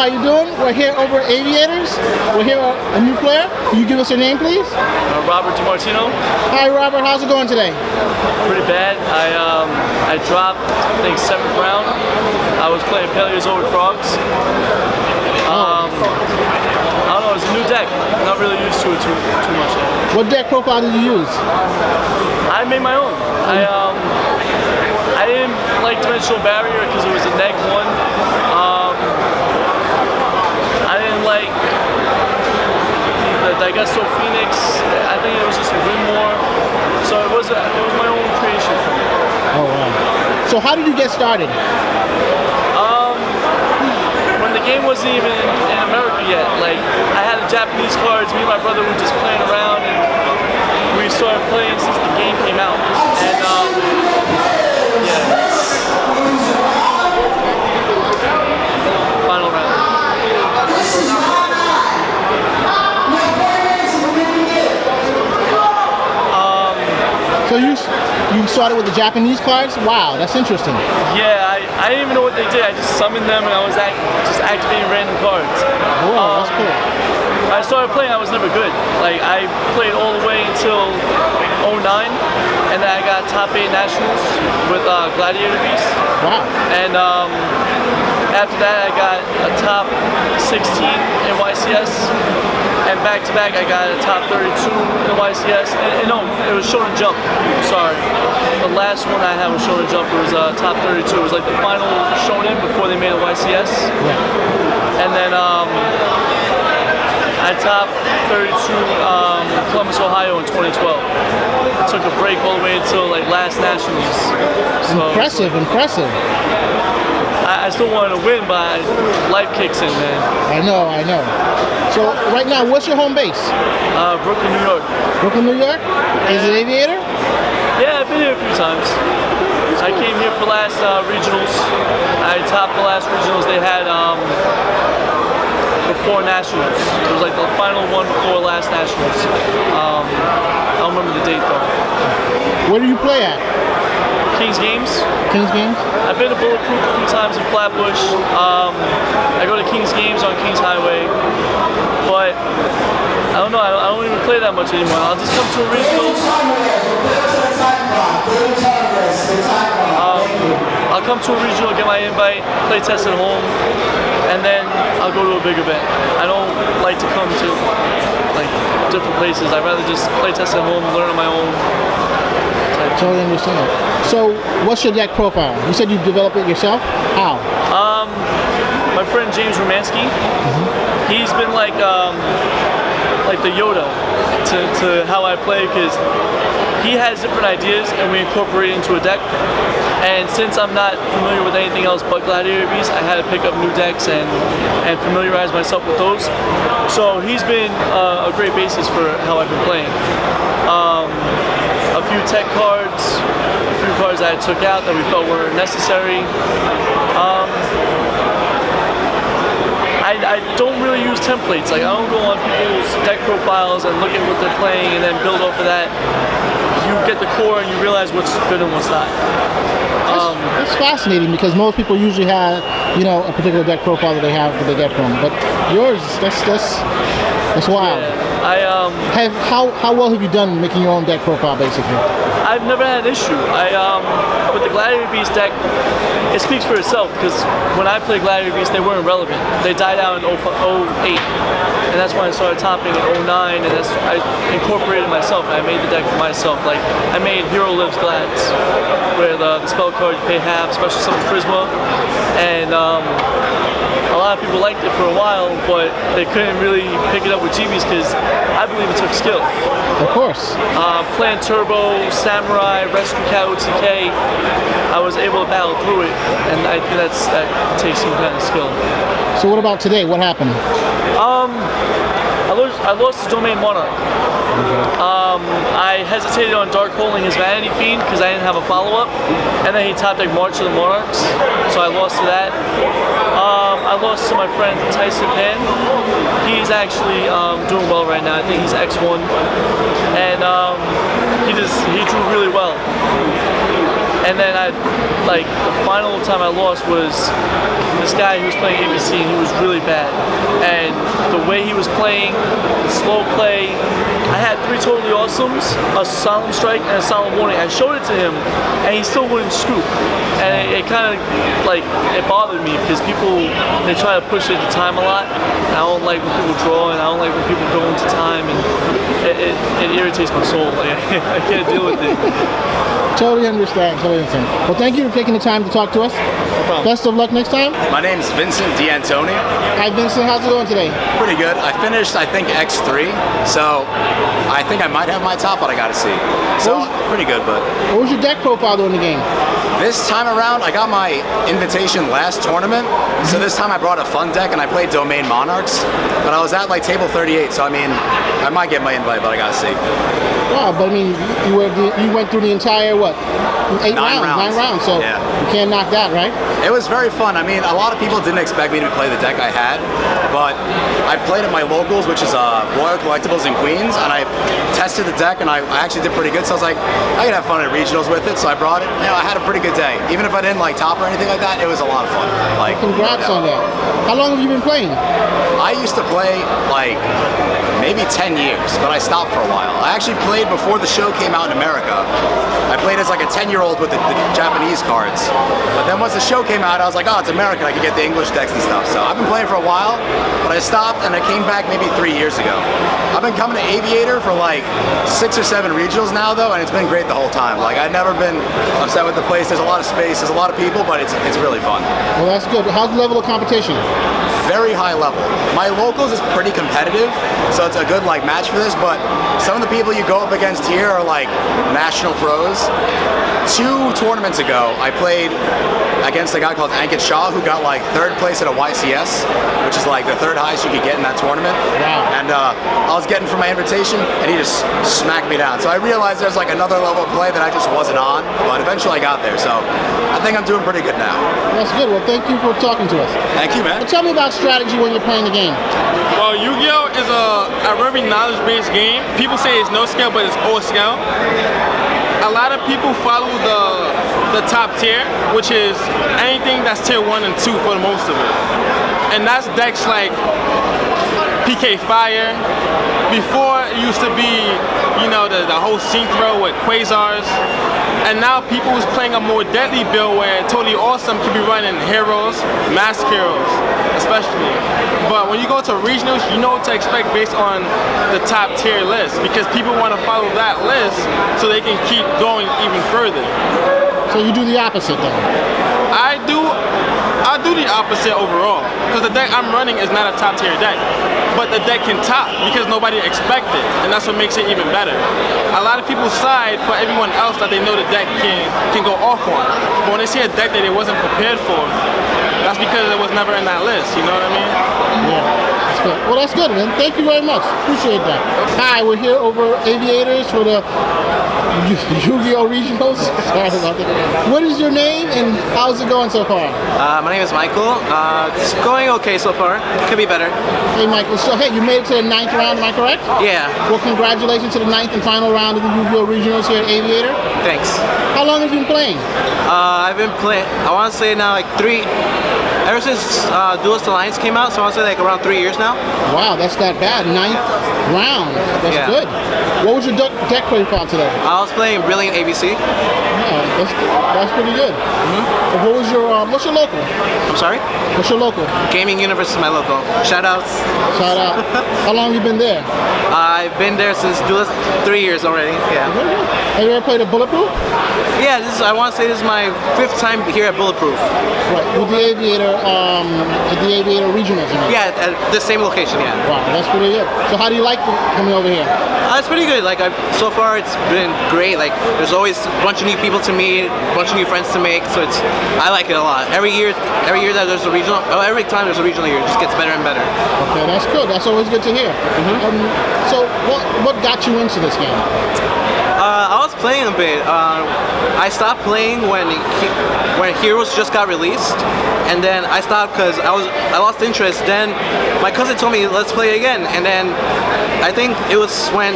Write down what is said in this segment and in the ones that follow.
how you doing? We're here over at Aviators. We're here with a new player. Can you give us your name, please? Robert DiMartino. Hi, Robert. How's it going today? Pretty bad. I dropped, I think, 7th round. I was playing Paleozoic with Frogs. I don't know, it's a new deck. I'm not really used to it too much yet. What deck profile did you use? I made my own. I didn't like Dimensional Barrier because it was a neg 1. I didn't like the Digesto Phoenix. I think it was just a win more. So it was my own creation for me. Oh wow. So how did you get started? When the game wasn't even in America yet. Like, I had the Japanese cards, me and my brother were just playing around, and we started playing since the game came out. And yeah. Final round. So you started with the Japanese cards? Wow, that's interesting. Yeah, I didn't even know what they did. I just summoned them and I was just activating random cards. Wow, that's cool. I started playing, I was never good. Like, I played all the way until 09, and then I got top 8 nationals with Gladiator Beast. Wow. And after that, I got a top 16 in YCS. And back to back, I got a top 32 in YCS. And no, it was Shonen Jump. Sorry. The last one I had was Shonen Jump. It was top 32. It was like the final Shonen before they made a YCS. Yeah. And then I topped 32 Columbus, Ohio in 2012. I took a break all the way until like last nationals. So, Impressive. I still wanted to win, but life kicks in, man. I know. So right now, what's your home base? Brooklyn, New York. Brooklyn, New York? Is it Aviator? Yeah, I've been here a few times. I came here for last regionals. I topped the last regionals they had before nationals. It was like the final one before last nationals. I don't remember the date though. Where do you play at? King's Games. King's Games? I've been to Bulletproof a few times in Flatbush. I go to King's Games on King's Highway. But I don't know, I don't even play that much anymore. I'll just come to a regional. I'll come to a regional, get my invite, play test at home, and then I'll go to a big event. I don't like to come to like different places. I'd rather just play test at home, learn on my own. Totally understand. So, what's your deck profile? You said you developed it yourself? How? My friend James Romansky, he's been like the Yoda to how I play, because he has different ideas and we incorporate it into a deck. And since I'm not familiar with anything else but Gladiator Beast, I had to pick up new decks and familiarize myself with those. So he's been a great basis for how I've been playing. A few tech cards, a few cards that I took out that we felt were necessary. I don't really use templates. Like, I don't go on people's deck profiles and look at what they're playing and then build off of that. You get the core and you realize what's good and what's not. That's fascinating, because most people usually have, you know, a particular deck profile that they have that they get from. But yours, that's wild. Yeah, how well have you done making your own deck profile, basically? I've never had an issue. With the Gladiator Beast deck, it speaks for itself, because when I played Gladiator Beast, they weren't relevant. They died out in 08, and that's when I started topping in 09, and I incorporated myself, and I made the deck for myself. Like, I made Hero Lives Glads, where the spell cards pay half, especially some Charisma, and a lot of people liked it for a while, but they couldn't really pick it up with GBs because I believe it took skill. Of course. Playing Turbo, Samurai, Rescue Cat, OTK, I was able to battle through it, and I think that takes some kind of skill. So what about today? What happened? I lost to Domain Monarch. I hesitated on Dark Holding his Vanity Fiend because I didn't have a follow-up, and then he top decked March of the Monarchs, so I lost to that. I lost to my friend Tyson Pan. He's actually doing well right now. I think he's X1, and he drew really well. And then I like the final time I lost was this guy who was playing ABC, and he was really bad. And the way he was playing, the slow play, I had 3 totally awesomes, a solemn strike, and a solemn warning. I showed it to him, and he still wouldn't scoop. And it kind of like it bothered me because people they try to push it to time a lot. And I don't like when people draw, and I don't like when people go into time, and it irritates my soul. Like I can't deal with it. Totally understand. Totally understand. Well, thank you for taking the time to talk to us. No problem. Best of luck next time. My name's Vincent D'Antoni. Hi, Vincent. How's it going today? Pretty good. I finished, I think, X3, so I think I might have my top, but I gotta see. So, pretty good, but... What was your deck profile during the game? This time around, I got my invitation last tournament, so this time I brought a fun deck and I played Domain Monarchs, but I was at like table 38, so I mean, I might get my invite, but I gotta see. Wow, but I mean, you went through the entire, what, 9 rounds, so yeah. You can't knock that, right? It was very fun. I mean, a lot of people didn't expect me to play the deck I had, but I played at my locals, which is Royal Collectibles in Queens, and I tested the deck, and I actually did pretty good, so I was like, I could have fun at regionals with it, so I brought it. You know, I had a pretty good day. Even if I didn't like top or anything like that, it was a lot of fun. Like, congrats on that. How long have you been playing? I used to play like maybe 10 years, but I stopped for a while. I actually played before the show came out in America. I played as like a 10-year-old with the Japanese cards. But then once the show came out, I was like, oh, it's American, I can get the English decks and stuff. So I've been playing for a while, but I stopped and I came back maybe 3 years ago. I've been coming to Aviator for like 6 or 7 regionals now though, and it's been great the whole time. Like I've never been upset with the place. There's a lot of space, there's a lot of people, but it's really fun. Well, that's good. How's the level of competition? Very high level. My locals is pretty competitive, so it's a good like match for this, but some of the people you go up against here are like national pros. 2 tournaments ago, I played against a guy called Ankit Shah who got like 3rd place at a YCS, which is like the 3rd highest you could get in that tournament. Wow. And I was getting for my invitation, and he just smacked me down. So I realized there's like another level of play that I just wasn't on, but eventually I got there. So I think I'm doing pretty good now. That's good. Well, thank you for talking to us. Thank you, man. Well, tell me about strategy when you're playing the game. Well, Yu-Gi-Oh! Is a very knowledge-based game. People say it's no scale, but it's all scale. A lot of people follow the top tier, which is anything that's tier 1 and 2 for the most of it. And that's decks like PK Fire. Before it used to be, you know, the whole synchro with Quasars. And now people who's playing a more deadly build where Totally Awesome can be running heroes, mask heroes, especially. But when you go to regionals, you know what to expect based on the top tier list because people want to follow that list so they can keep going even further. So you do the opposite then? I do the opposite overall because the deck I'm running is not a top tier deck. But the deck can top because nobody expected, and that's what makes it even better. A lot of people side for everyone else that they know the deck can go off on. But when they see a deck that they wasn't prepared for, that's because it was never in that list, you know what I mean? Yeah, that's good. Well, that's good, man. Thank you very much. Appreciate that. Hi, we're here over Aviators for the Yu-Gi-Oh! Regionals. Sorry about that. What is your name and how's it going so far? My name is Michael. It's going okay so far. Could be better. Hey, Michael. So, hey, you made it to the 9th round, am I correct? Yeah. Well, congratulations to the 9th and final round of the Yu-Gi-Oh! Regionals here at Aviator. Thanks. How long have you been playing? I've been playing, I want to say now like ever since Duelist Alliance came out, so I want to say like around 3 years now. Wow, that's not bad. 9th round. That's Yeah. good. What was your deck profile today? I was playing Brilliant ABC. Yeah, that's pretty good. Mm-hmm. What was your, what's your local? I'm sorry? What's your local? Gaming Universe is my local. Shout outs. Shout out. How long have you been there? I've been there since Duelist 3 years already. Yeah. Have you ever played a Bulletproof? Yeah, I want to say this is my 5th time here at Bulletproof. Right, with the Aviator, Regionals, you mean? Yeah, at the same location, yeah. Wow, that's pretty good. So how do you like coming over here? It's pretty good. Like so far, it's been great. Like there's always a bunch of new people to meet, a bunch of new friends to make. So I like it a lot. Every year that there's a regional, every time there's a regional year, it just gets better and better. Okay, that's good. That's always good to hear. So what got you into this game? I was playing a bit. I stopped playing when Heroes just got released, and then I stopped because I lost interest. Then my cousin told me let's play again, and then I think it was when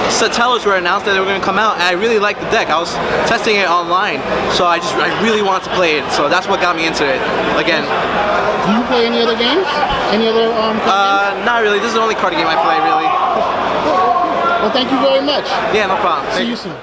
Satellas were announced that they were going to come out, and I really liked the deck. I was testing it online, so I really wanted to play it. So that's what got me into it again. Do you play any other games? Any other card games? Not really. This is the only card game I play, really. Well, thank you very much. Yeah, no problem. See you soon.